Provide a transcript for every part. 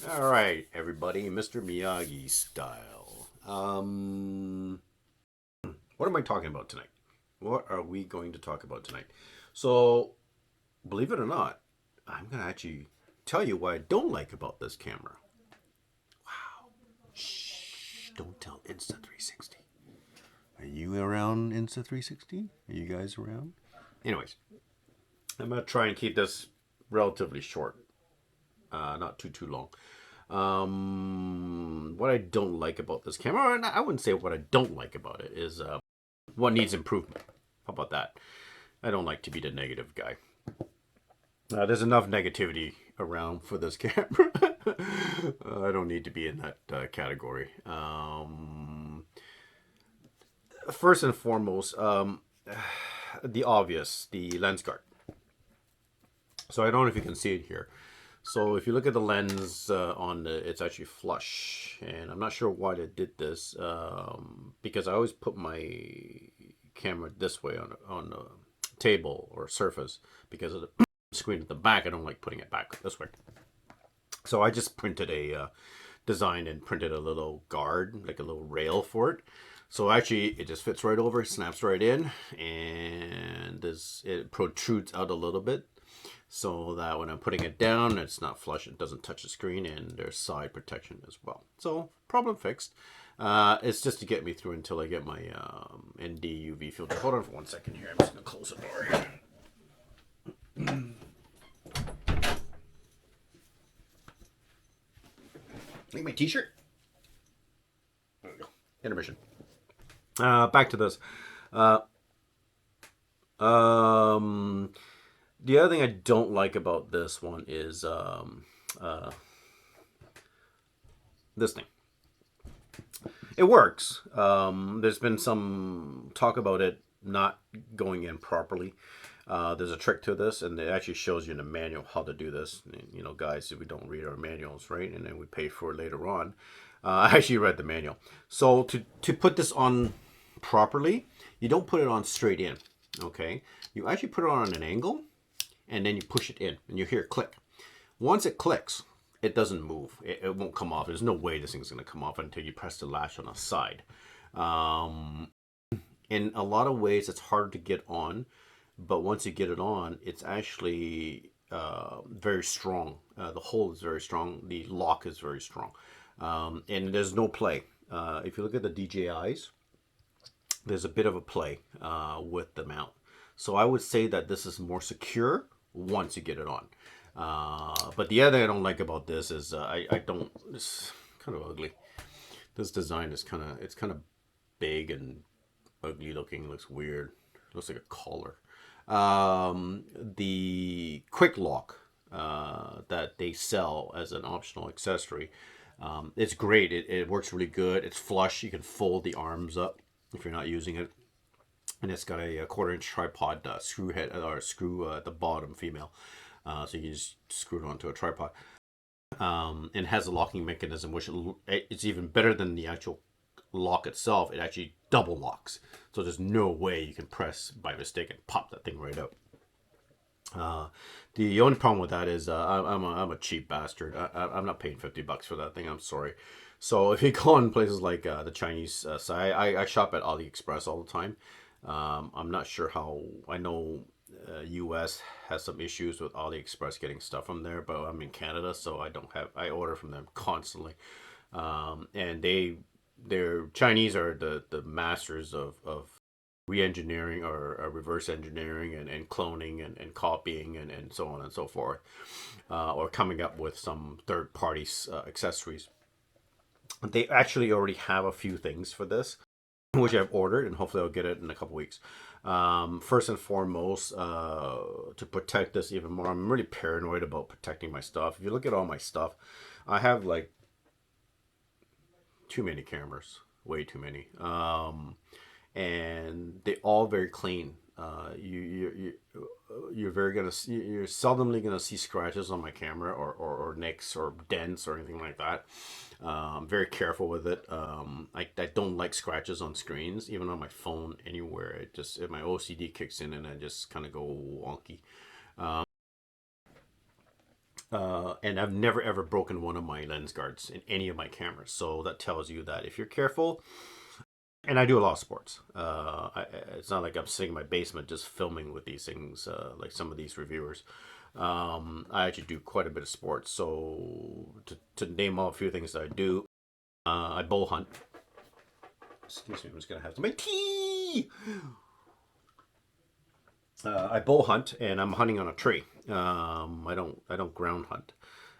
All right, everybody, Mr. Miyagi style. What am I talking about tonight? What are we going to talk about tonight? So, believe it or not, I'm going to actually tell you what I don't like about this camera. Wow. Shh, don't tell Insta360. Are you around Insta360? Are you guys around? Anyways, I'm going to try and keep this relatively short, not too long. What I don't like about this camera, and I wouldn't say what I don't like about it, is what needs improvement. How about that? I don't like to be the negative guy. There's enough negativity around for this camera. I don't need to be in that category. First and foremost, the obvious, the lens guard. So I don't know if you can see it here. So if you look at the lens on the, it's actually flush, and I'm not sure why they did this, because I always put my camera this way on the table or surface because of the screen at the back. I don't like putting it back this way. So I just printed a design and printed a little guard, like a little rail for it. So actually it just fits right over, snaps right in, and it protrudes out a little bit so that when I'm putting it down, it's not flush, it doesn't touch the screen, and there's side protection as well. So problem fixed. It's just to get me through until I get my ND UV filter. Hold on for 1 second here. I'm just gonna close the door. Like my t-shirt. There we go. Intermission. Back to this. The other thing I don't like about this one is this thing. It works. There's been some talk about it not going in properly. There's a trick to this, and it actually shows you in the manual how to do this. You know, guys, if we don't read our manuals, right, and then we pay for it later on. I actually read the manual. So to put this on properly, you don't put it on straight in, okay? You actually put it on an angle, and then you push it in, and you hear it click. Once it clicks, it doesn't move. It won't come off. There's no way this thing's going to come off until you press the latch on the side. In a lot of ways, it's hard to get on, but once you get it on, it's actually very strong. The hole is very strong. The lock is very strong. And there's no play. If you look at the DJIs, there's a bit of a play with the mount. So I would say that this is more secure once you get it on. But the other thing I don't like about this is I don't. It's kind of ugly. This design is it's kind of big and ugly looking. It looks weird. It looks like a collar. The quick lock that they sell as an optional accessory, it's great. It works really good. It's flush. You can fold the arms up if you're not using it. And it's got a 1/4 inch tripod screw head or screw at the bottom, female. So you can just screw it onto a tripod. And it has a locking mechanism, which it's even better than the actual lock itself. It actually double locks. So there's no way you can press by mistake and pop that thing right out. The only problem with that is I'm a cheap bastard. I'm not paying $50 for that thing. I'm sorry. So if you go in places like the Chinese side, I shop at AliExpress all the time. I'm not sure how. I know US has some issues with AliExpress getting stuff from there, but I'm in Canada, so I order from them constantly. And they're Chinese are the masters of re-engineering or reverse engineering and cloning and copying and so on and so forth, or coming up with some third party accessories. They actually already have a few things for this, which I've ordered, and hopefully I'll get it in a couple weeks. First and foremost, to protect this even more, I'm really paranoid about protecting my stuff. If you look at all my stuff, I have like too many cameras, way too many, and they all very clean. You're you're seldomly gonna see scratches on my camera or nicks or dents or anything like that. I'm very careful with it. I don't like scratches on screens, even on my phone, anywhere. My OCD kicks in and I just kind of go wonky. And I've never ever broken one of my lens guards in any of my cameras. So that tells you that if you're careful, and I do a lot of sports. It's not like I'm sitting in my basement just filming with these things like some of these reviewers. I actually do quite a bit of sports. So to name off a few things that I do, I bow hunt. Excuse me, I'm just gonna have to make tea. I bow hunt, and I'm hunting on a tree. I don't ground hunt.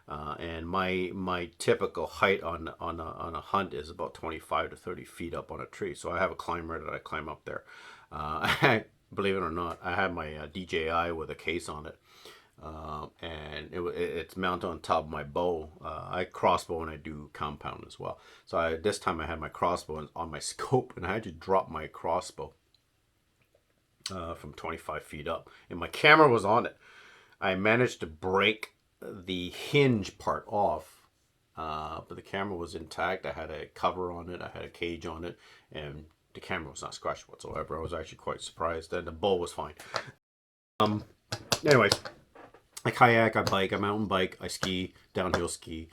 And my typical height on a hunt is about 25 to 30 feet up on a tree. So I have a climber that I climb up there. Believe it or not, I have my DJI with a case on it, and it's mounted on top of my bow. I crossbow and I do compound as well. So this time I had my crossbow on my scope, and I had to drop my crossbow from 25 feet up, and my camera was on it. I managed to break the hinge part off, but the camera was intact. I had a cover on it, I had a cage on it, and the camera was not scratched whatsoever. I was actually quite surprised, and the bow was fine. Anyways, I kayak, I bike, I mountain bike, I ski, downhill ski.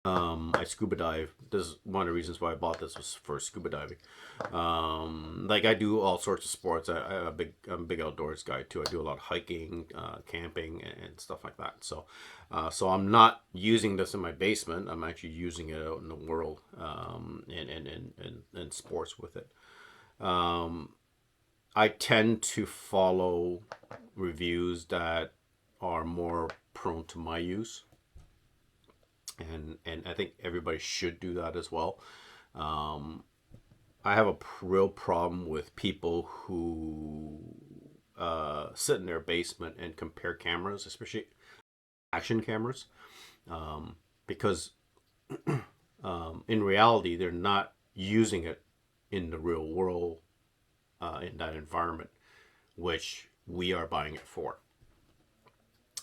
I scuba dive. This is one of the reasons why I bought this, was for scuba diving. Like I do all sorts of sports. I'm a big outdoors guy too. I do a lot of hiking, camping, and stuff like that. So I'm not using this in my basement. I'm actually using it out in the world, and sports with it. I tend to follow reviews that are more prone to my use. And I think everybody should do that as well. I have a real problem with people who sit in their basement and compare cameras, especially action cameras, because in reality they're not using it in the real world, in that environment, which we are buying it for.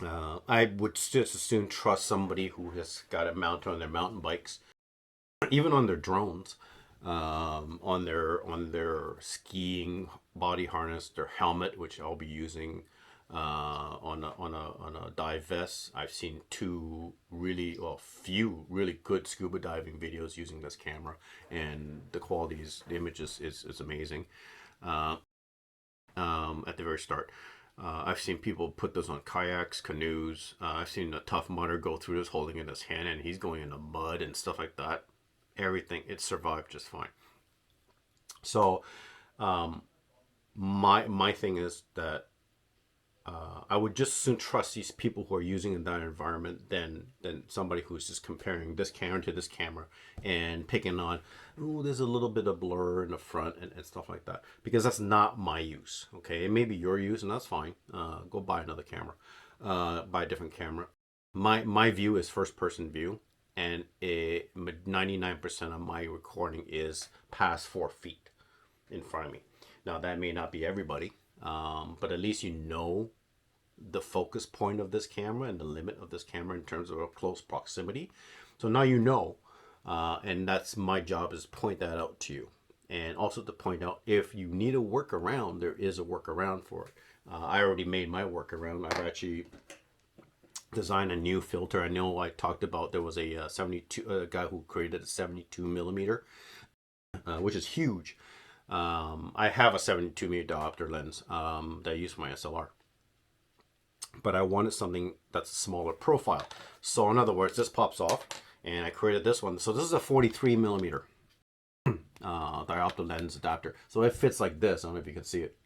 I would just as soon trust somebody who has got it mounted on their mountain bikes, even on their drones, on their skiing body harness, their helmet, which I'll be using on a dive vest. I've seen few really good scuba diving videos using this camera, and the images is amazing. At the very start. I've seen people put this on kayaks, canoes. I've seen a Tough Mudder go through this holding in his hand, and he's going in the mud and stuff like that. Everything, it survived just fine. So, my thing is that I would just soon trust these people who are using in that environment than somebody who's just comparing this camera to this camera and picking on, oh, there's a little bit of blur in the front and stuff like that, because that's not my use. Okay, it may be your use, and that's fine. Go buy another camera, buy a different camera. My view is first person view, and 99% of my recording is past 4 feet in front of me. Now that may not be everybody, but at least you know the focus point of this camera and the limit of this camera in terms of a close proximity. So now you know, and that's my job, is to point that out to you, and also to point out if you need a workaround, there is a workaround for it. I already made my workaround. I've actually designed a new filter. I know I talked about there was a 72 guy who created a 72 millimeter, which is huge. I have a 72 millimeter diopter lens that I use for my SLR, but I wanted something that's a smaller profile. So in other words, this pops off, and I created this one. So this is a 43 millimeter diopter lens adapter. So it fits like this. I don't know if you can see it.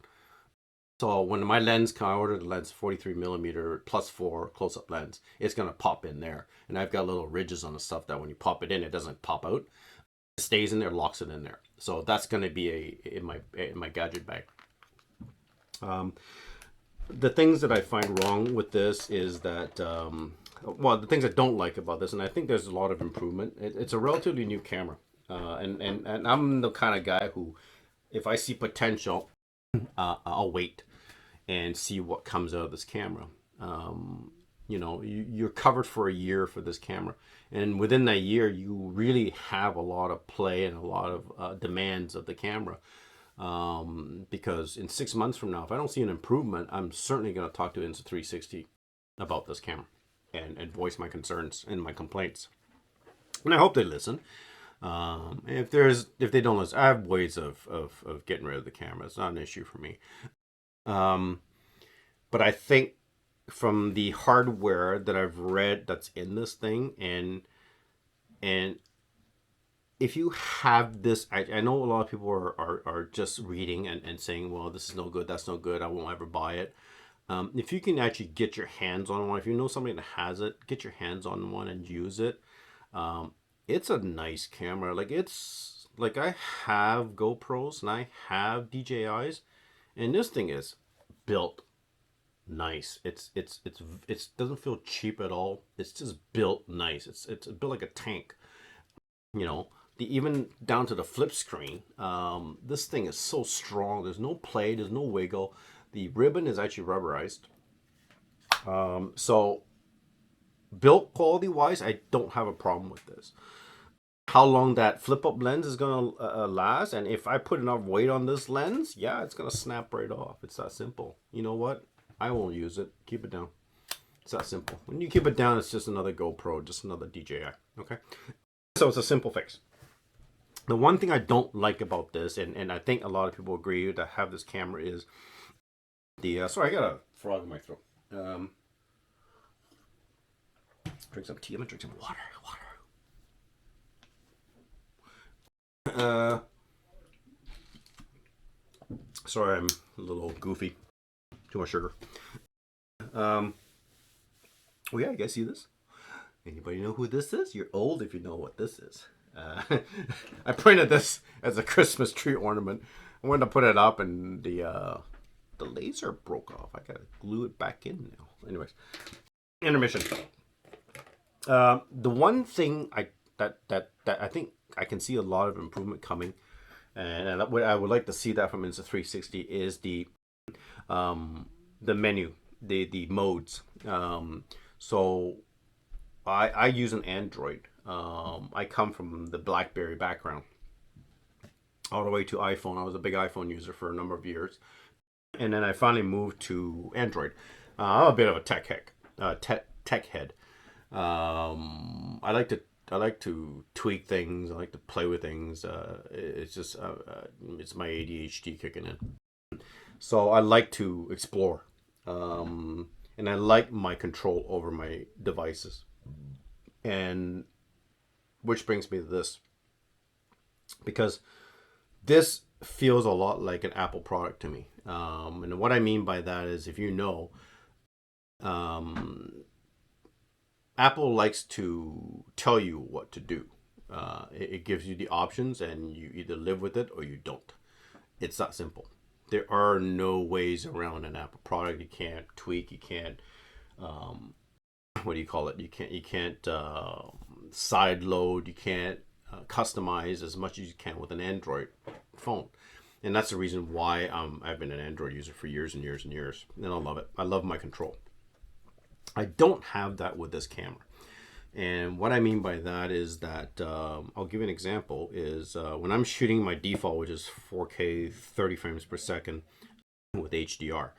So when my lens, I ordered the lens 43 millimeter +4 close-up lens, it's gonna pop in there, and I've got little ridges on the stuff that when you pop it in, it doesn't pop out. It stays in there, locks it in there. So that's gonna be in my gadget bag. The things that I find wrong with this is that, the things I don't like about this, and I think there's a lot of improvement. It's a relatively new camera, and I'm the kind of guy who, if I see potential, I'll wait and see what comes out of this camera. You're covered for a year for this camera, and within that year, you really have a lot of play and a lot of demands of the camera. Because in 6 months from now, if I don't see an improvement, I'm certainly going to talk to Insta360 about this camera. and voice my concerns and my complaints. And I hope they listen. If they don't listen, I have ways of getting rid of the camera. It's not an issue for me. But I think from the hardware that I've read that's in this thing, and if you have this, I know a lot of people are just reading and saying, well, this is no good, that's no good, I won't ever buy it. If you can actually get your hands on one, if you know somebody that has it, get your hands on one and use it. It's a nice camera. Like, it's like, I have GoPros and I have DJIs, and this thing is built nice. It doesn't feel cheap at all. It's just built nice. It's built like a tank. You know, even down to the flip screen. This thing is so strong. There's no play. There's no wiggle. The ribbon is actually rubberized. So built quality wise, I don't have a problem with this. How long that flip up lens is gonna last, and if I put enough weight on this lens, yeah, it's gonna snap right off. It's that simple. You know what? I won't use it. Keep it down. It's that simple. When you keep it down, it's just another GoPro, just another DJI. Okay? So it's a simple fix. The one thing I don't like about this, and I think a lot of people agree that have this camera, is the... sorry, I got a frog in my throat. Drink some tea. I'm gonna drink some water. Sorry, I'm a little goofy. Too much sugar. Oh yeah, you guys see this? Anybody know who this is? You're old if you know what this is. I printed this as a Christmas tree ornament. I wanted to put it up, and the laser broke off. I gotta glue it back in now. Anyways, intermission. The one thing that I think I can see a lot of improvement coming, and I would like to see that from Insta360, is the menu, the modes. So I use an Android. I come from the BlackBerry background all the way to iPhone. I was a big iPhone user for a number of years, and then I finally moved to Android. I'm a bit of a tech head. I like to tweak things. I like to play with things. It's just it's my ADHD kicking in. So I like to explore, and I like my control over my devices. And which brings me to this, because this feels a lot like an Apple product to me. And what I mean by that is, if you know, Apple likes to tell you what to do. It gives you the options, and you either live with it or you don't. It's that simple. There are no ways around an Apple product. You can't tweak. You can't. What do you call it? You can't side load. You can't customize as much as you can with an Android phone. And that's the reason why I've been an Android user for years and years and years. And I love it. I love my control. I don't have that with this camera. And what I mean by that is that, I'll give you an example, is when I'm shooting my default, which is 4K 30 frames per second with HDR,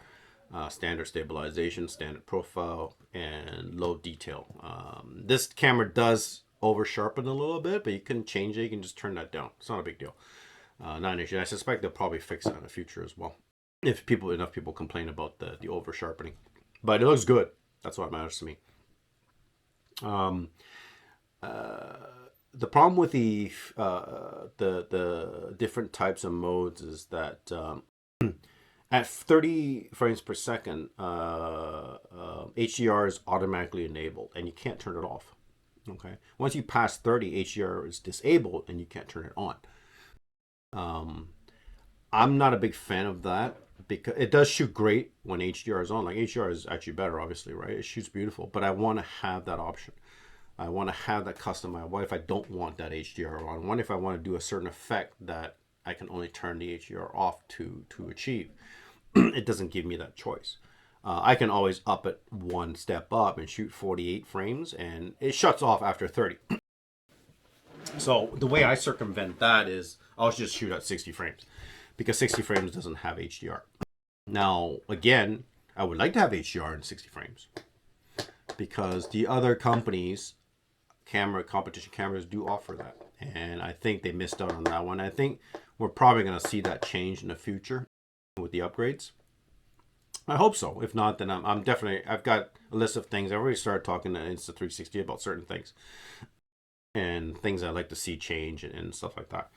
standard stabilization, standard profile, and low detail. This camera does over sharpen a little bit, but you can change it. You can just turn that down. It's not a big deal. Not an issue. I suspect they'll probably fix that in the future as well, if enough people complain about the over sharpening. But it looks good. That's what matters to me. The problem with the different types of modes is that at 30 frames per second, HDR is automatically enabled, and you can't turn it off. Okay, once you pass 30, HDR is disabled, and you can't turn it on. I'm not a big fan of that, because it does shoot great when HDR is on. Like, HDR is actually better, obviously, right? It shoots beautiful, but I want to have that option. I want to have that customized. What if I don't want that HDR on? What if I want to do a certain effect that I can only turn the HDR off to achieve? It doesn't give me that choice. I can always up it one step up and shoot 48 frames, and it shuts off after 30. So the way I circumvent that is I'll just shoot at 60 frames, because 60 frames doesn't have HDR. Now, again, I would like to have HDR in 60 frames, because the other companies, competition cameras, do offer that, and I think they missed out on that one. I think we're probably going to see that change in the future with the upgrades. I hope so. If not, then I'm definitely, I've got a list of things. I've already started talking to Insta360 about certain things and things I'd like to see change and stuff like that.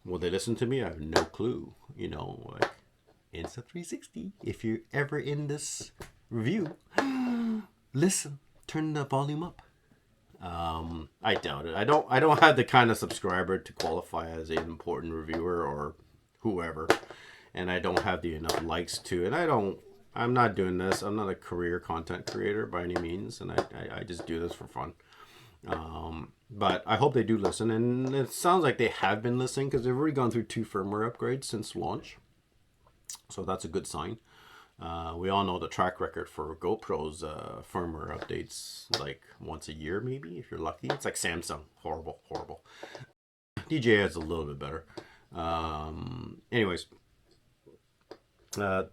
Will they listen to me? I have no clue. You know, like Insta360, if you're ever in this review, listen, turn the volume up. I doubt it. I don't have the kind of subscriber to qualify as an important reviewer or whoever, and I don't have the enough likes to, and I'm not doing this. I'm not a career content creator by any means, and I just do this for fun. But I hope they do listen, and it sounds like they have been listening because they've already gone through 2 firmware upgrades since launch. So that's a good sign. We all know the track record for GoPro's firmware updates, like once a year maybe, if you're lucky. It's like Samsung. Horrible, horrible. DJI is a little bit better. Anyways, so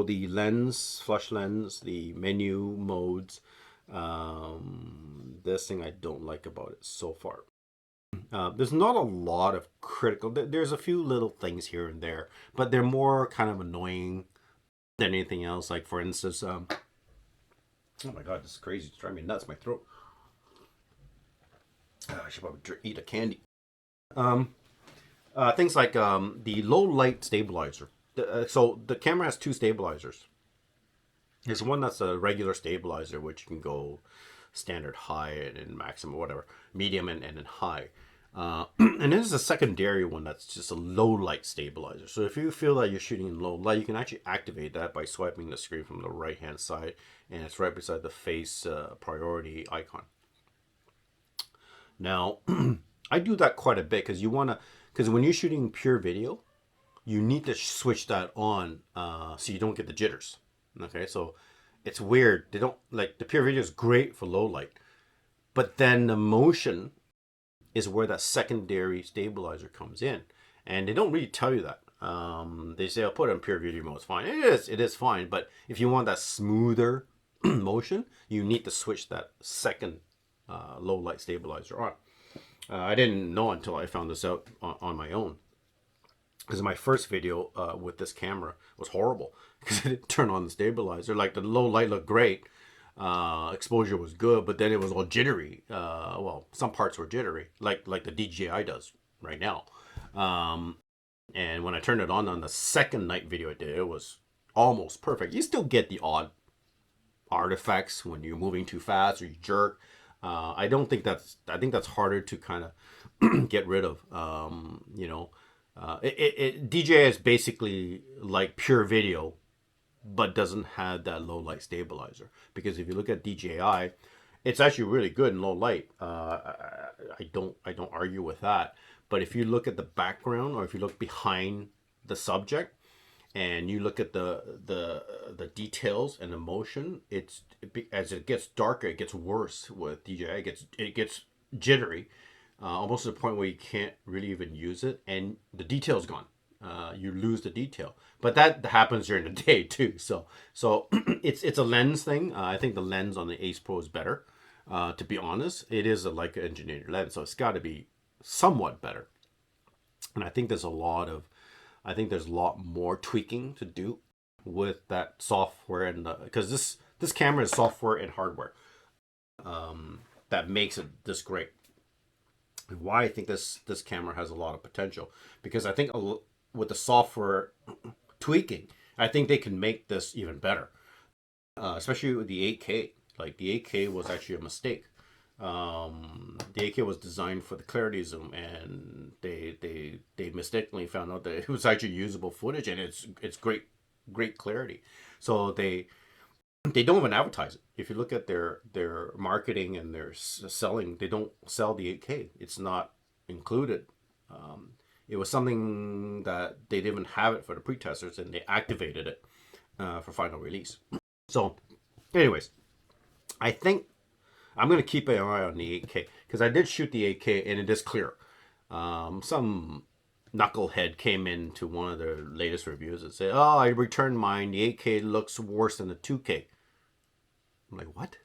the lens, flush lens, the menu modes, this thing I don't like about it so far. There's not a lot of critical, there's a few little things here and there, but they're more kind of annoying than anything else. Like for instance, oh my god, this is crazy. It's driving me nuts, my throat. I should probably eat a candy. Things like the low light stabilizer. So the camera has 2 stabilizers. There's one that's a regular stabilizer, which you can go standard, high, and maximum, whatever, medium, and then high. And then there's a secondary one that's just a low light stabilizer. So if you feel that you're shooting in low light, you can actually activate that by swiping the screen from the right hand side, and it's right beside the face priority icon. Now, I do that quite a bit because because when you're shooting pure video, you need to switch that on so you don't get the jitters. Okay, so it's weird. They don't, like, the pure video is great for low light, but then the motion is where that secondary stabilizer comes in, and they don't really tell you that. They say, I'll put it in pure video mode, it's fine. It is fine, but if you want that smoother motion, you need to switch that second low light stabilizer on. I didn't know until I found this out on my own, because my first video with this camera was horrible because I didn't turn on the stabilizer. Like, the low light looked great, exposure was good, but then it was all jittery. Well, some parts were jittery, like the DJI does right now. And when I turned it on the second night video I did, it was almost perfect. You still get the odd artifacts when you're moving too fast or you jerk. I think that's harder to kind of get rid of. DJI is basically like pure video, but doesn't have that low light stabilizer. Because if you look at DJI, it's actually really good in low light. I don't argue with that. But if you look at the background, or if you look behind the subject, and you look at the details and the motion, as it gets darker, it gets worse with DJI. It gets jittery, almost to the point where you can't really even use it, and the detail's gone. You lose the detail, but that happens during the day too. So it's a lens thing. I think the lens on the Ace Pro is better. To be honest, it is a Leica engineered lens, so it's got to be somewhat better. And I think there's a lot more tweaking to do with that software, and because this camera is software and hardware that makes it this great. And why I think this camera has a lot of potential, because I think with the software tweaking, I think they can make this even better, especially with the 8K. Like, the 8K was actually a mistake. The 8K was designed for the clarity zoom, and they mistakenly found out that it was actually usable footage, and it's great clarity. So they don't even advertise it. If you look at their marketing and their selling, they don't sell the 8K. It's not included. It was something that they didn't even have it for the pre-testers, and they activated it for final release. So, anyways, I think I'm going to keep an eye on the 8K, because I did shoot the 8K and it is clear. Some knucklehead came into one of their latest reviews and said, "Oh, I returned mine. The 8K looks worse than the 2K." I'm like, what?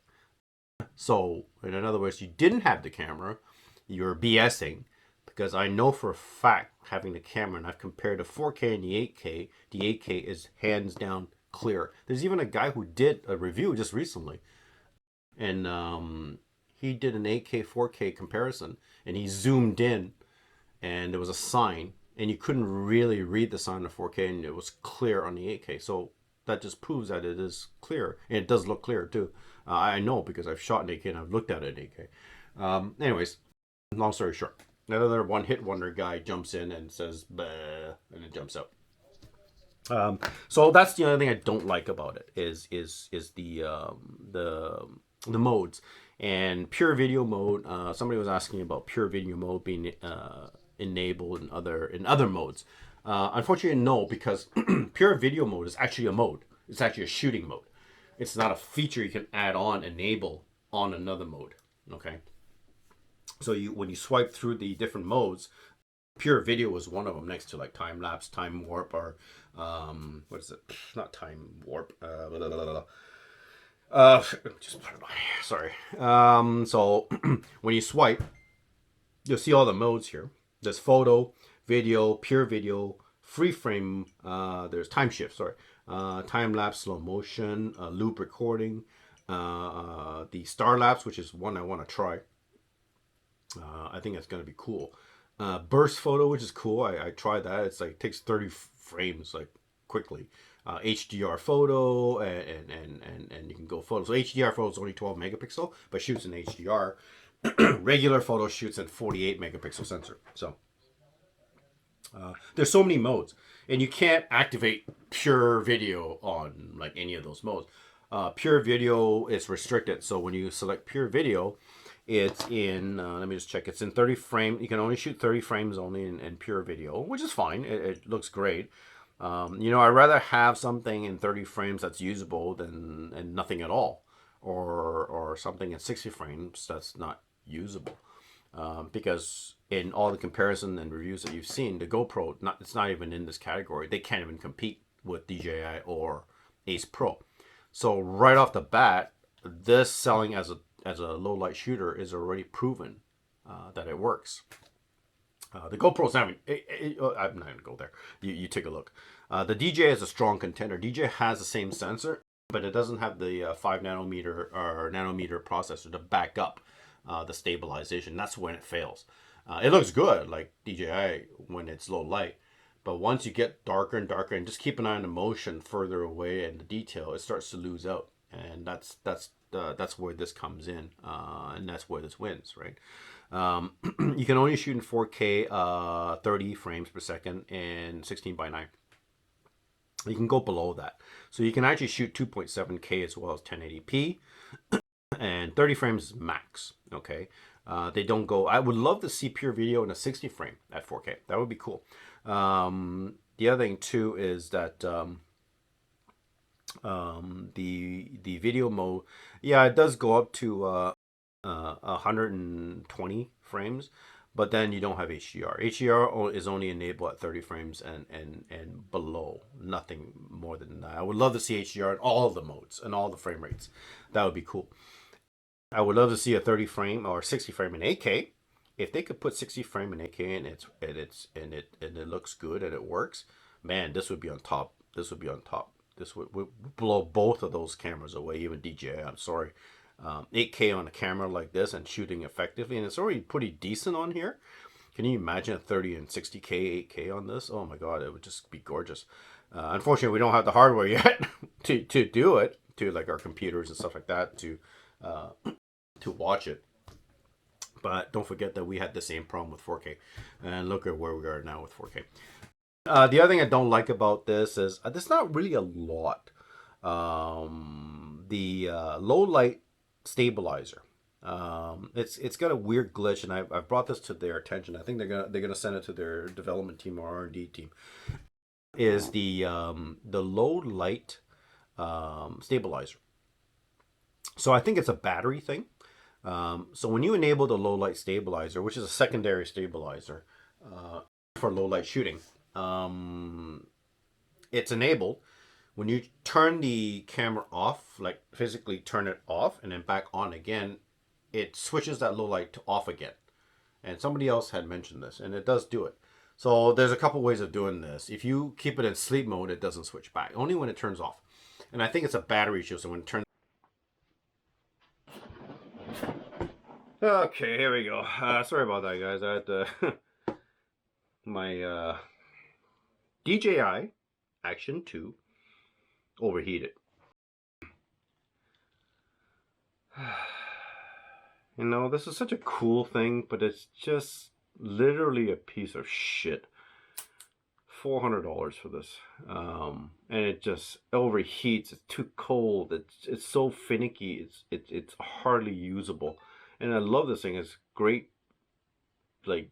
So in other words, you didn't have the camera, you're BSing, because I know for a fact having the camera, and I've compared the 4K and the 8K. The 8K is hands down clear. There's even a guy who did a review just recently, and he did an 8K 4K comparison, and he zoomed in, and there was a sign, and you couldn't really read the sign on the 4K, and it was clear on the 8K. So that just proves that it is clear, and it does look clear too. I know because I've shot in 8K and I've looked at it in 8K. Anyways, long story short, another one hit wonder guy jumps in and says "Bleh," and it jumps out. So that's the other thing I don't like about it is the modes and pure video mode. Somebody was asking about pure video mode being enabled in other modes. Unfortunately, no, because pure video mode is actually a mode. It's actually a shooting mode. It's not a feature you can add on, enable on another mode. Okay. So when you swipe through the different modes, pure video is one of them, next to like time lapse, time warp, or what is it? Not time warp. Blah, blah, blah, just put it on here. Sorry. So when you swipe, you'll see all the modes here. There's photo, video, pure video, free frame. There's time shift. Sorry. Time lapse, slow motion, loop recording, the star lapse, which is one I want to try. I think that's going to be cool. Burst photo, which is cool. I tried that. It's like it takes 30 frames like quickly. HDR photo and you can go photo. So HDR photo is only 12 megapixel, but shoots in HDR. Regular photo shoots in 48 megapixel sensor. So there's so many modes, and you can't activate pure video on like any of those modes. Pure video is restricted. So when you select pure video, it's in, let me just check. It's in 30 frame. You can only shoot 30 frames only in pure video, which is fine. It looks great. I'd rather have something in 30 frames that's usable than and nothing at all, or something in 60 frames that's not usable. Because in all the comparison and reviews that you've seen, the GoPro, it's not even in this category. They can't even compete with DJI or Ace Pro. So right off the bat, this selling as a low light shooter is already proven that it works. The GoPro's not even, I'm not going to go there. You take a look. The DJI is a strong contender. DJI has the same sensor, but it doesn't have the 5 nanometer or nanometer processor to back up the stabilization. That's when it fails. It looks good like DJI when it's low light, but once you get darker and darker, and just keep an eye on the motion further away and the detail, it starts to lose out, and that's where this comes in, and that's where this wins, right? You can only shoot in 4K, 30 frames per second, and 16:9. You can go below that, so you can actually shoot 2.7K as well as 1080p, and 30 frames max. Okay, they don't go. I would love to see pure video in a 60 frame at 4K. That would be cool. The other thing too is that the video mode, yeah, it does go up to 120 frames, but then you don't have HDR. HDR is only enabled at 30 frames and below, nothing more than that. I would love to see HDR in all of the modes and all the frame rates. That would be cool. I would love to see a 30 frame or 60 frame in 8K. If they could put 60 frame in 8K and it looks good and it works, man, this would be on top. This would be on top. This would blow both of those cameras away, even DJI. I'm sorry. 8K on a camera like this and shooting effectively, and it's already pretty decent on here. Can you imagine a 30 and 60K 8K on this? Oh my god, it would just be gorgeous. Unfortunately, we don't have the hardware yet to do it, to like our computers and stuff like that to watch it. But don't forget that we had the same problem with 4K, and look at where we are now with 4K. The other thing I don't like about this is there's not really a lot. The low light stabilizer. It's got a weird glitch, and I've brought this to their attention. I think they're gonna send it to their development team or R&D team. Is the low light stabilizer. So I think it's a battery thing. So when you enable the low light stabilizer, which is a secondary stabilizer for low light shooting, it's enabled. When you turn the camera off, like physically turn it off and then back on again, it switches that low light to off again. And somebody else had mentioned this, and it does do it. So there's a couple ways of doing this. If you keep it in sleep mode, it doesn't switch back, only when it turns off. And I think it's a battery issue, so when it turns... Okay, here we go. Sorry about that, guys. I had to... my DJI Action 2 overheated. You know, this is such a cool thing, but it's just literally a piece of shit. $400 for this, and it just overheats. It's too cold. It's so finicky. It's hardly usable. And I love this thing. It's great, like,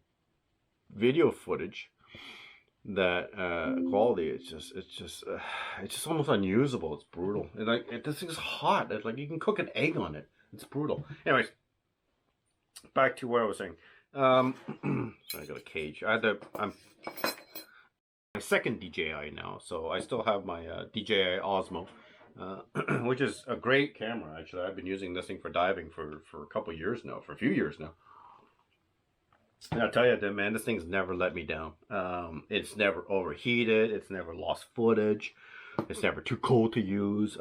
video footage. That quality. It's just almost unusable. It's brutal. And like this thing's hot. It's like you can cook an egg on it. It's brutal. Anyways, back to what I was saying. So I got a cage. I'm my second DJI now, so I still have my DJI Osmo, which is a great camera. Actually, I've been using this thing for diving for a couple years now, for a few years now. And I'll tell you that, man, this thing's never let me down. It's never overheated. It's never lost footage. It's never too cold to use.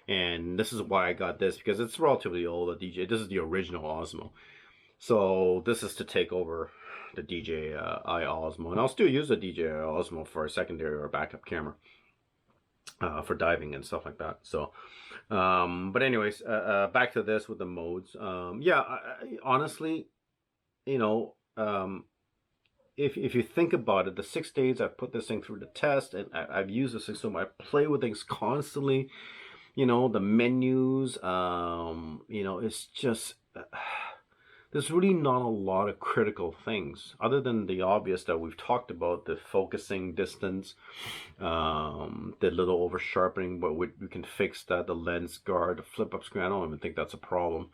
And this is why I got this, because it's relatively old. This is the original Osmo. So this is to take over the DJI Osmo. And I'll still use the DJI Osmo for a secondary or a backup camera for diving and stuff like that. So, but anyways, back to this with the modes. Yeah, honestly, you know, if you think about it, the 6 days I've put this thing through the test, and I've used this thing so much. I play with things constantly. You know, the menus, you know, it's just, there's really not a lot of critical things other than the obvious that we've talked about, the focusing distance, the little over sharpening, but we can fix that, the lens guard, the flip up screen. I don't even think that's a problem.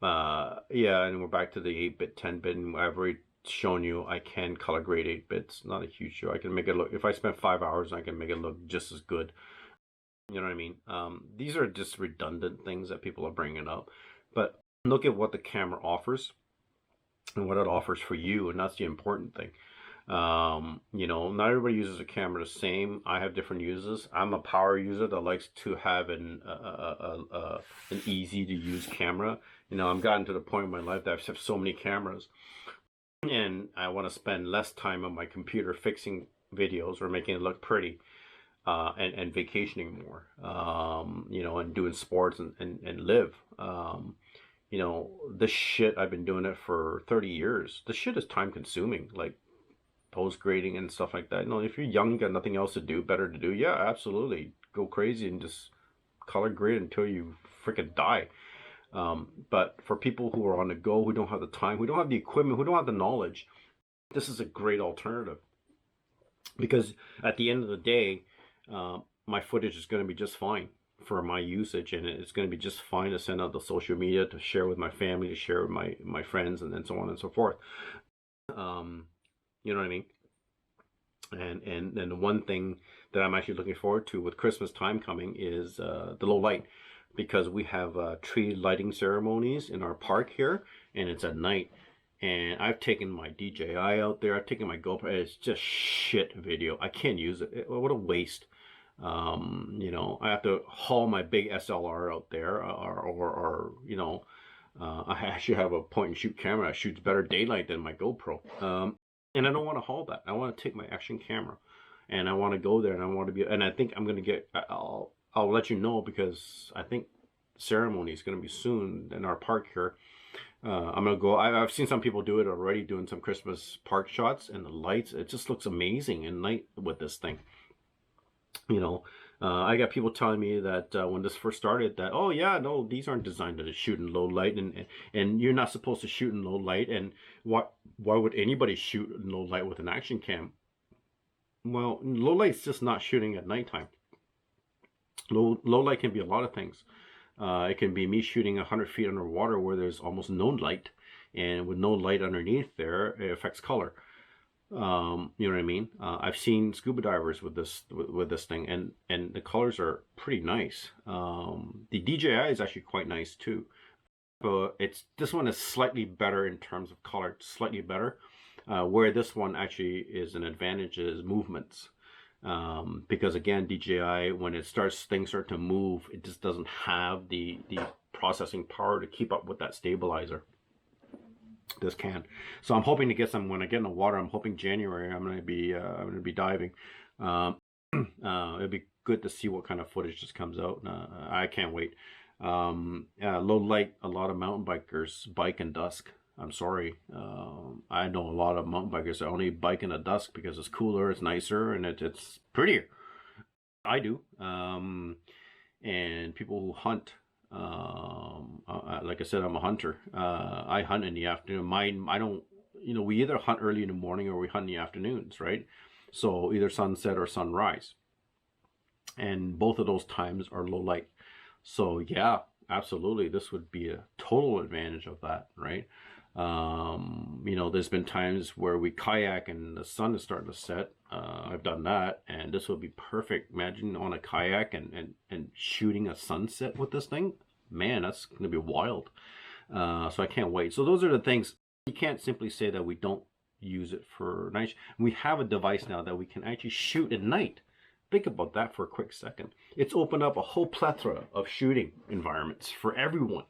Yeah, and we're back to the 8-bit, 10-bit, and I've already shown you I can color grade 8 bits. Not a huge show. I can make it look, if I spend 5 hours, I can make it look just as good. You know what I mean? These are just redundant things that people are bringing up, but look at what the camera offers and what it offers for you, and that's the important thing. You know, not everybody uses a camera the same. I have different uses. I'm a power user that likes to have an easy to use camera. You know, I've gotten to the point in my life that I have so many cameras, and I want to spend less time on my computer fixing videos or making it look pretty, and vacationing more, you know, and doing sports and live. You know, this shit, I've been doing it for 30 years. This shit is time consuming, like post grading and stuff like that. You know, if you're young, got nothing else to do, better to do, yeah, absolutely, go crazy and just color grade until you freaking die. But for people who are on the go, who don't have the time, who don't have the equipment, who don't have the knowledge, this is a great alternative. Because at the end of the day, my footage is going to be just fine for my usage, and it's going to be just fine to send out to social media, to share with my family, to share with my friends, and then so on and so forth. You know what I mean? And the one thing that I'm actually looking forward to with Christmas time coming is the low light, because we have tree lighting ceremonies in our park here, and it's at night. And I've taken my DJI out there. I've taken my GoPro. It's just shit video. I can't use it. What a waste. You know, I have to haul my big SLR out there, or you know, I actually have a point and shoot camera that shoots better daylight than my GoPro. And I don't want to haul that. I want to take my action camera, and I want to go there, and I want to be. And I think I'm gonna get. I'll let you know, because I think the ceremony is gonna be soon in our park here. I'm gonna go. I've seen some people do it already, doing some Christmas park shots, and the lights. It just looks amazing at night with this thing. You know, I got people telling me that when this first started, that, oh yeah, no, these aren't designed to shoot in low light, and you're not supposed to shoot in low light, and why would anybody shoot in low light with an action cam? Well, low light's just not shooting at nighttime. Low light can be a lot of things. It can be me shooting 100 feet underwater where there's almost no light, and with no light underneath there, it affects color. You know what I mean? I've seen scuba divers with this thing, and the colors are pretty nice. The DJI is actually quite nice too. But this one is slightly better in terms of color, slightly better. Where this one actually is an advantage is movements. Because again, DJI, when things start to move, it just doesn't have the processing power to keep up with that stabilizer. This can. So I'm hoping to get some when I get in the water. I'm hoping January I'm gonna be diving. It'll be good to see what kind of footage just comes out. I can't wait. Low light, a lot of mountain bikers bike in dusk. I'm sorry. I know a lot of mountain bikers that only bike in the dusk because it's cooler, it's nicer, and it's prettier. I do. And people who hunt, like I said, I'm a hunter. I hunt in the afternoon. Mine, I don't, we either hunt early in the morning or we hunt in the afternoons, right? So either sunset or sunrise. And both of those times are low light. So yeah, absolutely, this would be a total advantage of that, right? There's been times where we kayak and the sun is starting to set. I've done that, and this would be perfect. Imagine on a kayak and shooting a sunset with this thing. Man, that's going to be wild. So I can't wait. So those are the things. You can't simply say that we don't use it for night. We have a device now that we can actually shoot at night. Think about that for a quick second. It's opened up a whole plethora of shooting environments for everyone,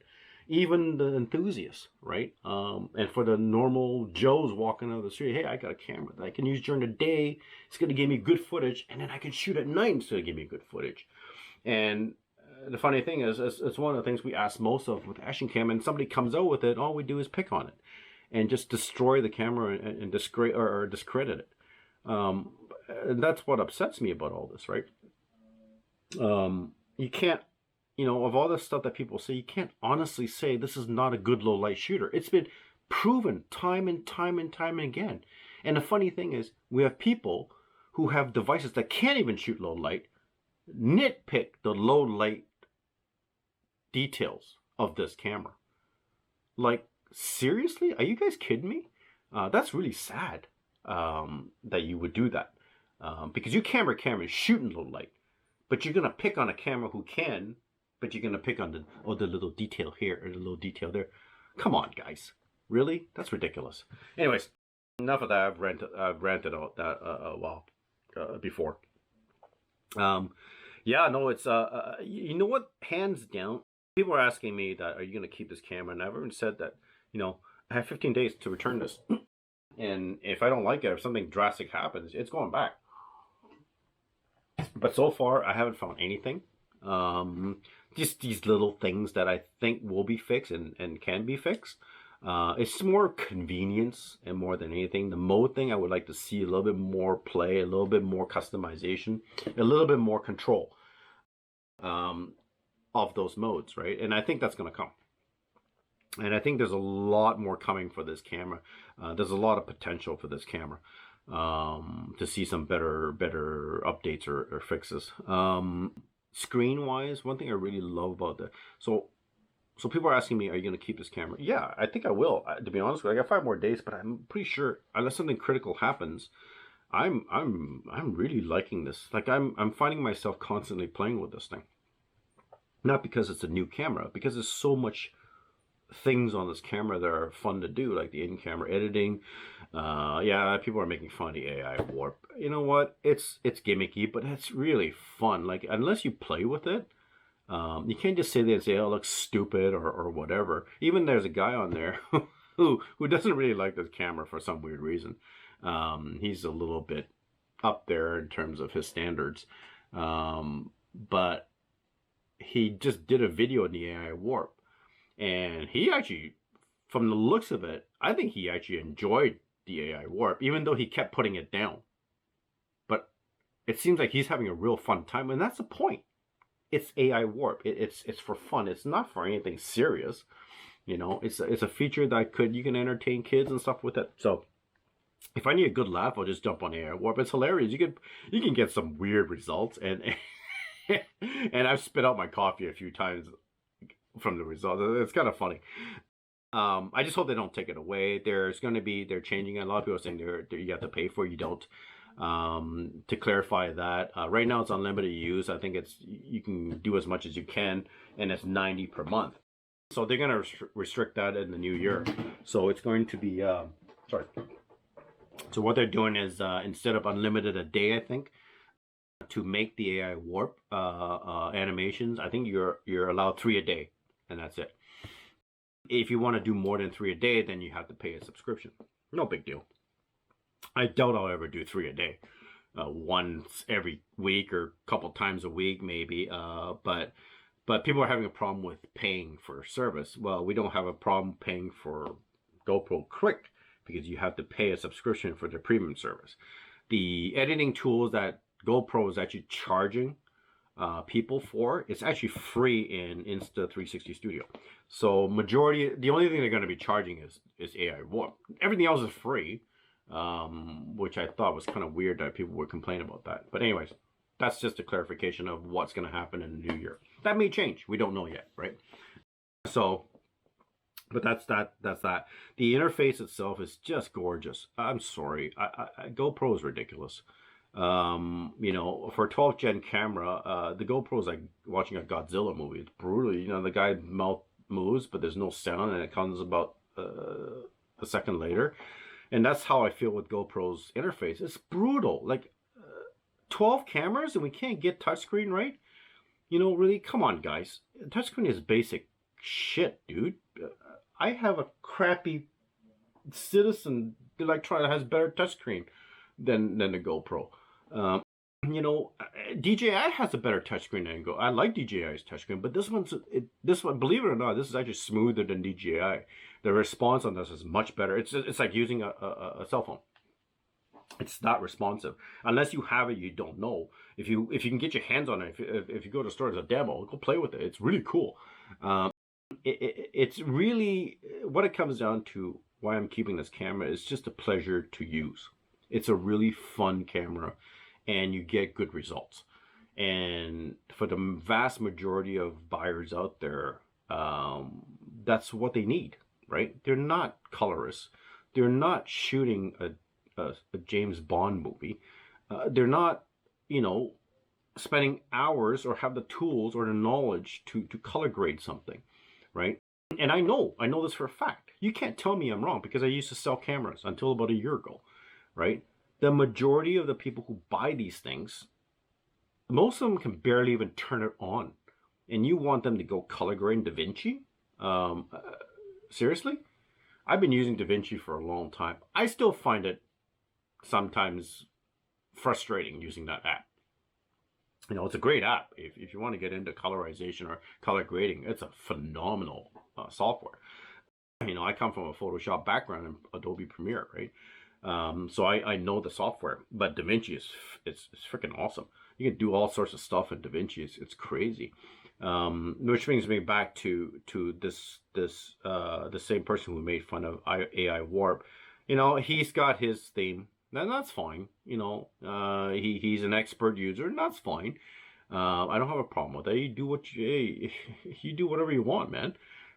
even the enthusiasts, right? And for the normal Joes walking down the street, hey, I got a camera that I can use during the day. It's going to give me good footage, and then I can shoot at night instead of giving me good footage. And the funny thing is, it's one of the things we ask most of with Action Cam, and somebody comes out with it, all we do is pick on it and just destroy the camera and discredit it. And that's what upsets me about all this, right? You can't, of all the stuff that people say, you can't honestly say this is not a good low light shooter. It's been proven time and time and time and again. And the funny thing is, we have people who have devices that can't even shoot low light, nitpick the low light details of this camera. Like, seriously? Are you guys kidding me? That's really sad that you would do that. Because your camera is shooting low light, but you're gonna pick on a camera who can, but you're gonna pick on the little detail here or the little detail there. Come on, guys, really? That's ridiculous. Anyways, enough of that. I've ranted out that a while before. Yeah, no, it's you know what? Hands down, people are asking me that, are you gonna keep this camera? And I've even said that, I have 15 days to return this, and if I don't like it, if something drastic happens, it's going back. But so far, I haven't found anything. Just these little things that I think will be fixed and can be fixed. It's more convenience and more than anything. The mode thing, I would like to see a little bit more play, a little bit more customization, a little bit more control of those modes, right? And I think that's going to come. And I think there's a lot more coming for this camera. There's a lot of potential for this camera. To see some better updates or fixes. Screen wise, one thing I really love about that. So people are asking me, are you going to keep this camera? Yeah, I think I will. To be honest with you, I got 5 more days, but I'm pretty sure unless something critical happens, I'm really liking this. Like I'm finding myself constantly playing with this thing. Not because it's a new camera, because there's so much things on this camera that are fun to do, like the in-camera editing. Yeah, people are making fun of the AI warp. You know what? It's gimmicky, but it's really fun. Like, unless you play with it, you can't just sit there and say, "Oh, it looks stupid" or whatever. Even there's a guy on there who doesn't really like this camera for some weird reason. He's a little bit up there in terms of his standards, but he just did a video in the AI warp. And he actually, from the looks of it, I think he actually enjoyed the AI warp, even though he kept putting it down. But it seems like he's having a real fun time, and that's the point. It's AI warp. It's for fun. It's not for anything serious. It's a feature that you can entertain kids and stuff with it. So if I need a good laugh, I'll just jump on AI warp. It's hilarious. You can get some weird results, and and I've spit out my coffee a few times from the results. It's kind of funny. I just hope they don't take it away. They're changing it. A lot of people are saying you have to pay for it. You don't. To clarify that, right now it's unlimited use. I think you can do as much as you can, and it's 90 per month. So they're going to restrict that in the new year. So it's going to be sorry. So what they're doing is instead of unlimited a day, I think, to make the AI warp animations, I think you're allowed 3 a day, and that's it. If you want to do more than 3 a day, then you have to pay a subscription. No big deal. I doubt I'll ever do 3 a day, once every week or a couple times a week maybe. But people are having a problem with paying for service. Well, we don't have a problem paying for GoPro Quick because you have to pay a subscription for the premium service. The editing tools that GoPro is actually charging people for, it's actually free in Insta360 Studio. So the only thing they're going to be charging is AI Warp. Everything else is free, which I thought was kind of weird that people would complain about that. But anyways, that's just a clarification of what's going to happen in the new year. That may change. We don't know yet, right? So, but that's that. The interface itself is just gorgeous. I'm sorry. GoPro is ridiculous. You know, for a 12th gen camera, the GoPro is like watching a Godzilla movie. It's brutal. You know, the guy's mouth moves, but there's no sound, and it comes about a second later. And that's how I feel with GoPro's interface. It's brutal. Like 12 cameras and we can't get touchscreen right? You know, really? Come on, guys. Touchscreen is basic shit, dude. I have a crappy Citizen Electronic that has better touchscreen than the GoPro. You know, DJI has a better touchscreen than Go. I like DJI's touchscreen, but this one, believe it or not, this is actually smoother than DJI. The response on this is much better. It's like using a cell phone. It's not responsive unless you have it. You don't know if you can get your hands on it. If you go to the store as a demo, go play with it. It's really cool. It's really what it comes down to. Why I'm keeping this camera is just a pleasure to use. It's a really fun camera, and you get good results. And for the vast majority of buyers out there, that's what they need, right? They're not colorists. They're not shooting a James Bond movie. They're not, you know, spending hours or have the tools or the knowledge to color grade something, right? And I know this for a fact. You can't tell me I'm wrong because I used to sell cameras until about a year ago, right? The majority of the people who buy these things, most of them can barely even turn it on. And you want them to go color grade in DaVinci? Seriously? I've been using DaVinci for a long time. I still find it sometimes frustrating using that app. You know, it's a great app. If you want to get into colorization or color grading, it's a phenomenal software. You know, I come from a Photoshop background and Adobe Premiere, right? So I know the software, but DaVinci it's freaking awesome. You can do all sorts of stuff in DaVinci. It's crazy. Which brings me back to the same person who made fun of AI Warp. You know, he's got his theme, and that's fine. You know, he's an expert user, and that's fine. I don't have a problem with that. You do whatever you want, man.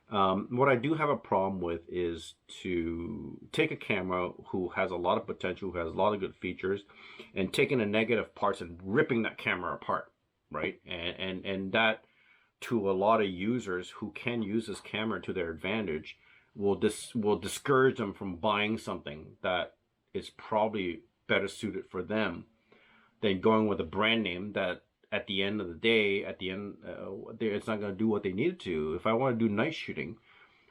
What I do have a problem with is to take a camera who has a lot of potential, who has a lot of good features, and taking the negative parts and ripping that camera apart, right? And that, to a lot of users who can use this camera to their advantage, will discourage them from buying something that is probably better suited for them than going with a brand name that at the end of the day, it's not going to do what they need it to. If I want to do night shooting,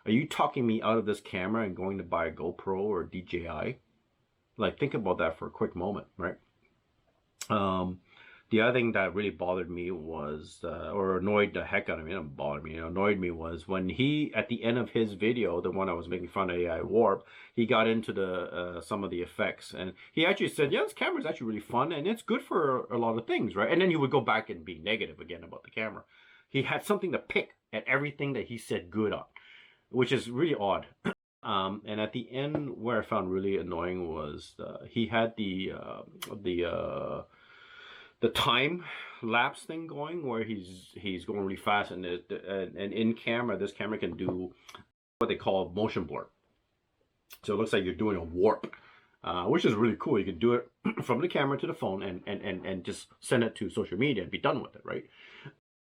are you talking me out of this camera and going to buy a GoPro or a DJI? Like, think about that for a quick moment, right? The other thing that really bothered me was, or annoyed the heck out of me, not bothered me, annoyed me, was when he, at the end of his video, the one I was making fun of AI Warp, he got into some of the effects, and he actually said, yeah, this camera is actually really fun, and it's good for a lot of things, right? And then he would go back and be negative again about the camera. He had something to pick at everything that he said good on, which is really odd. And at the end, where I found really annoying was he had the time lapse thing going, where he's going really fast, and in camera, this camera can do what they call motion blur. So it looks like you're doing a warp, which is really cool. You can do it from the camera to the phone and just send it to social media and be done with it, right?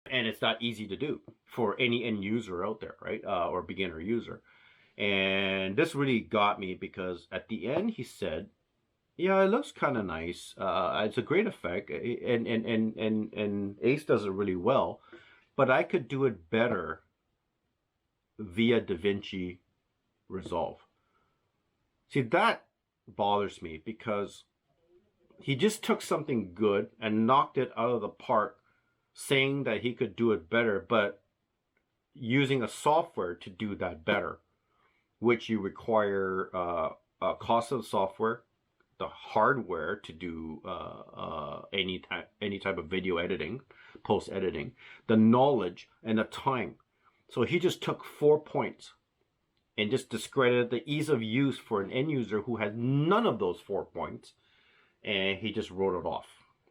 And it's not easy to do for any end user out there, right? Or beginner user. And this really got me because at the end he said, yeah, it looks kind of nice. It's a great effect, and Ace does it really well, but I could do it better via DaVinci Resolve. See, that bothers me because he just took something good and knocked it out of the park, saying that he could do it better, but using a software to do that better, which you require a cost of the software, the hardware to do any type of video editing, post editing, the knowledge, and the time. So he just took 4 points and just discredited the ease of use for an end user who has none of those 4 points, and he just wrote it off,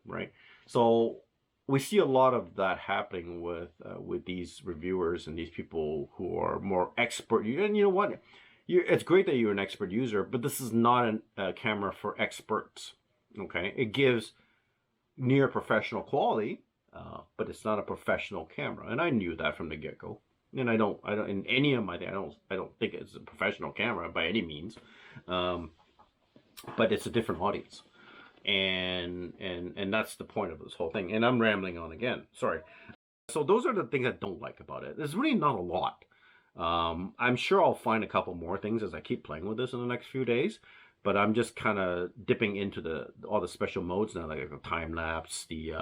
right? So we see a lot of that happening with these reviewers and these people who are more expert. And you know what? It's great that you're an expert user, but this is not a camera for experts. Okay, it gives near professional quality, but it's not a professional camera, and I knew that from the get-go. And I don't in any of my I don't think it's a professional camera by any means, but it's a different audience. And that's the point of this whole thing. And I'm rambling on again. Sorry. So those are the things I don't like about it. There's really not a lot. I'm sure I'll find a couple more things as I keep playing with this in the next few days. But I'm just kind of dipping into all the special modes now, like the time lapse, the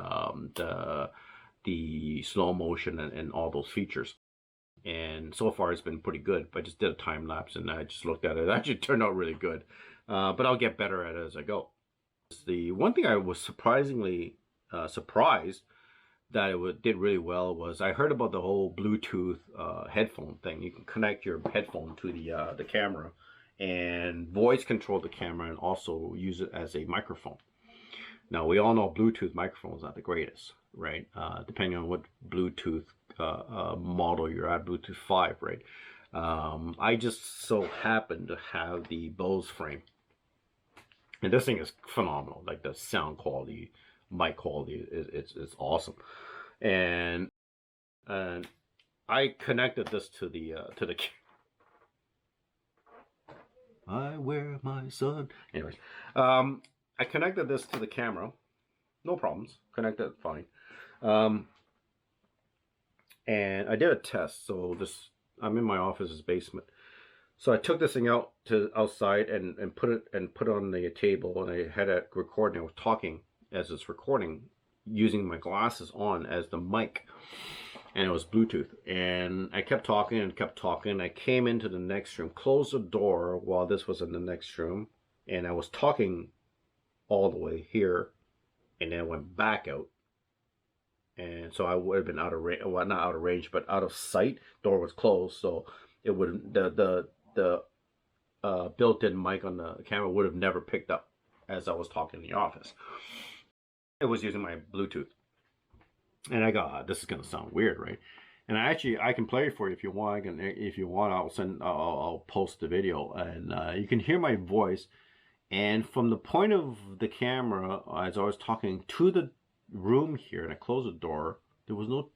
slow motion, and all those features. And so far it's been pretty good. I just did a time lapse and I just looked at it. It actually turned out really good. But I'll get better at it as I go. The one thing I was surprisingly surprised that it did really well was I heard about the whole Bluetooth headphone thing. You can connect your headphone to the camera and voice control the camera and also use it as a microphone. Now, we all know Bluetooth microphones are not the greatest, right? Depending on what Bluetooth model you're at, Bluetooth 5, right? I just so happen to have the Bose frame. And this thing is phenomenal. Like the sound quality, mic quality, it's awesome. And I connected this to the I wear my son. Anyways, I connected this to the camera. No problems. Connected fine. And I did a test. So I'm in my office's basement. So I took this thing out to outside and put it on the table, and I had it recording. I was talking as it's recording, using my glasses on as the mic, and it was Bluetooth. And I kept talking and kept talking. I came into the next room, closed the door while this was in the next room, and I was talking all the way here, and then I went back out. And so I would have been out of range, well, not out of range, but out of sight. Door was closed, so it wouldn't, the built-in mic on the camera would have never picked up as I was talking in the office. It was using my Bluetooth. And I go, this is going to sound weird, right? And I can play it for you if you want. If you want, I'll post the video, and you can hear my voice. And from the point of the camera, as I was talking to the room here, and I closed the door, there was no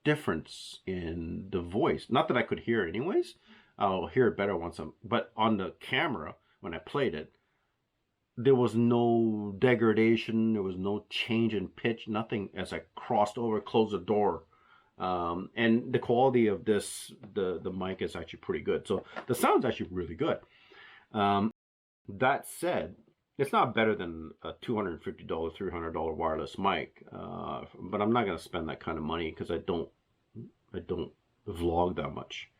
difference in the voice. Not that I could hear it anyways. I'll hear it better once but on the camera, when I played it, there was no degradation, there was no change in pitch, nothing as I crossed over, closed the door. And the quality of the mic is actually pretty good. So the sound's actually really good. That said, it's not better than a $250, $300 wireless mic, but I'm not going to spend that kind of money because I don't vlog that much,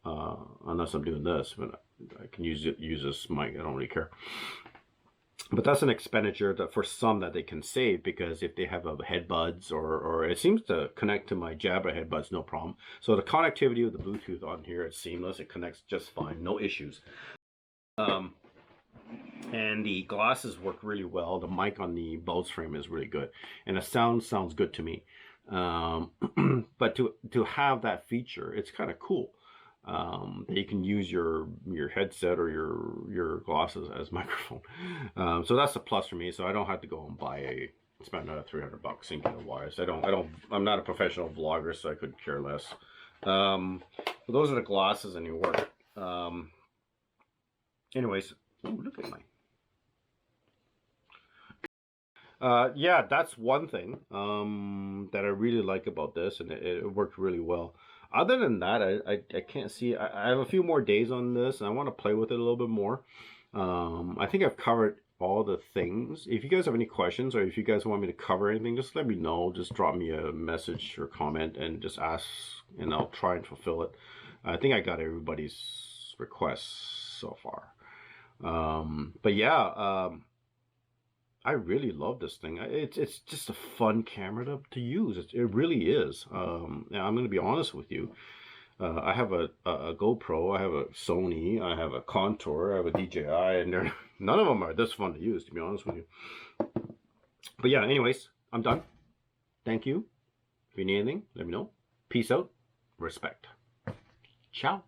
unless I'm doing this. But I can use this mic. I don't really care. But that's an expenditure that for some that they can save, because if they have headbuds or it seems to connect to my Jabra headbuds, no problem. So the connectivity with the Bluetooth on here, it's seamless. It connects just fine, no issues. And the glasses work really well. The mic on the Bose frame is really good, and the sound sounds good to me. But to have that feature, it's kind of cool. that you can use your headset or your glasses as microphone. So that's a plus for me. So I don't have to go and spend another $300 and get a wires. I'm not a professional vlogger, so I could care less. But those are the glasses and they work. Anyways, ooh, look at my. Yeah, that's one thing that I really like about this, and it worked really well. Other than that, I can't see. I have a few more days on this, and I want to play with it a little bit more. I think I've covered all the things. If you guys have any questions, or if you guys want me to cover anything, just let me know. Just drop me a message or comment and just ask, and I'll try and fulfill it. I think I got everybody's requests so far. But yeah, I really love this thing. It's just a fun camera to use. It really is. And I'm going to be honest with you. I have a GoPro, I have a Sony, I have a Contour, I have a DJI, and none of them are this fun to use, to be honest with you. But yeah, anyways, I'm done. Thank you. If you need anything, let me know. Peace out. Respect. Ciao.